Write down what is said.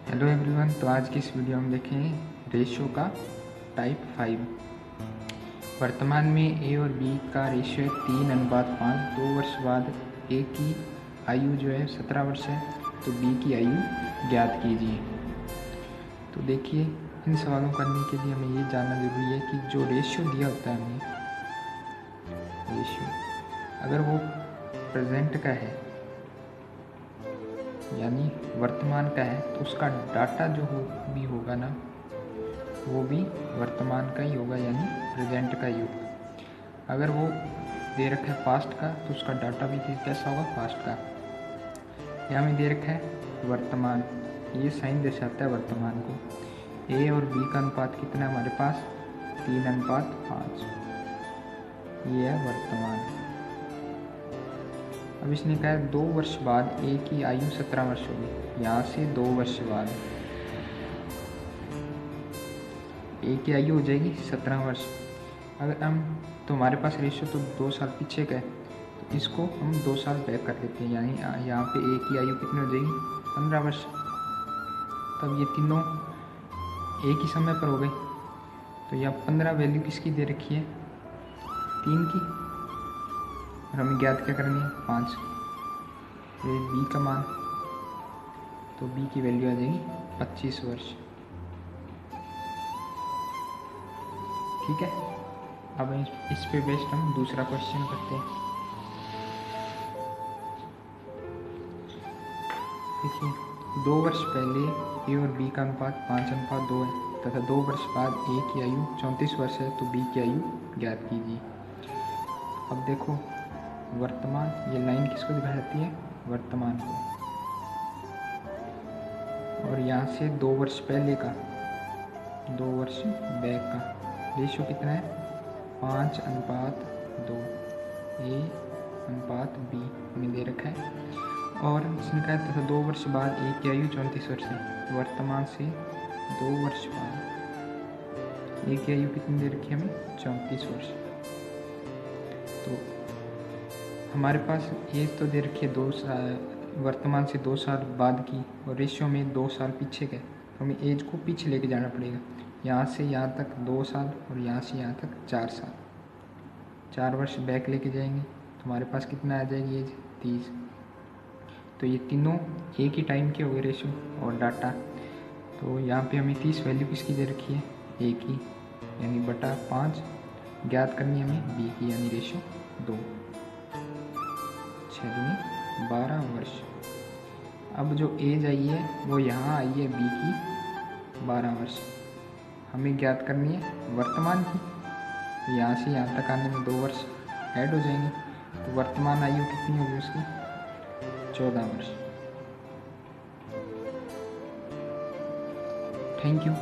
Hello everyone. तो आज की इस वीडियो में देखेंगे रेशियो का टाइप 5। वर्तमान में ए और बी का रेशियो है 3:5। 2 वर्ष बाद ए की आयु जो है 17 वर्ष है, तो बी की आयु ज्ञात कीजिए। तो देखिए, इन सवालों करने के लिए हमें ये जानना जरूरी है कि जो रेशियो दिया होता है हमें, रेशियो अगर वो प्रेजेंट का है यानी वर्तमान का है, तो उसका डाटा जो भी होगा ना, वो भी वर्तमान का ही होगा यानी प्रेजेंट का ही होगा। अगर वो दे रखा है पास्ट का, तो उसका डाटा भी कैसा होगा, पास्ट का। यहाँ में दे रखा है वर्तमान, ये साइन दर्शाता है वर्तमान को। ए और बी का अनुपात कितना है हमारे पास, 3:5। ये है वर्तमान। अब इसने कहा है 2 वर्ष बाद ए की आयु 17 वर्ष होगी। यहाँ से 2 वर्ष बाद ए की आयु हो जाएगी 17 वर्ष। अगर हम तो हमारे पास रेशियो तो 2 साल पीछे का है, तो इसको हम 2 साल बैक कर देते हैं, यानी यहाँ पे ए की आयु कितनी हो जाएगी, 15 वर्ष। तब ये तीनों एक ही समय पर हो गई। तो यहाँ 15 वैल्यू किसकी दे रखी है, 3 की, और हमें ज्ञात क्या करनी है, 5। ये बी का मान, तो बी की वैल्यू आ जाएगी 25 वर्ष। ठीक है। अब इस पे बेस्ड हम दूसरा क्वेश्चन करते हैं। देखिए, 2 वर्ष पहले ए और बी का अनुपात 5:2 है तथा 2 वर्ष बाद ए की आयु 34 वर्ष है, तो बी की आयु ज्ञात कीजिए। अब देखो, वर्तमान, ये लाइन किसको दिखाती है, वर्तमान को। और यहाँ से 2 वर्ष पहले का, 2 वर्ष बैक का रेशियो कितना है, 5:2। ए अनुपात बी में दे रखा है। और इसने कहा था 2 वर्ष बाद ए की आयु 34 वर्ष है। वर्तमान से 2 वर्ष बाद ए की आयु कितनी दे रखी है हमें, 34 वर्ष। तो हमारे पास एज तो दे रखी है 2 साल, वर्तमान से 2 साल बाद की, और रेशियो में 2 साल पीछे का, तो हमें एज को पीछे लेके जाना पड़ेगा। यहाँ से यहाँ तक 2 साल और यहाँ से यहाँ तक 4 साल, 4 वर्ष बैक लेके जाएंगे, तो हमारे पास कितना आ जाएगी एज, 30। तो ये तीनों एक ही टाइम के हो गए रेशियो और डाटा। तो यहाँ पे हमें 30 वैल्यू किसकी दे रखी है, ए की, यानी बटा 5। ज्ञात करनी है हमें बी की, यानी रेशियो 2। 6 दूनी 12 वर्ष। अब जो एज आई है वो यहाँ आई है बी की 12 वर्ष। हमें ज्ञात करनी है वर्तमान की। यहाँ से यहाँ तक आने में 2 वर्ष ऐड हो जाएंगे, तो वर्तमान आयु कितनी होगी उसकी, 14 वर्ष। Thank you.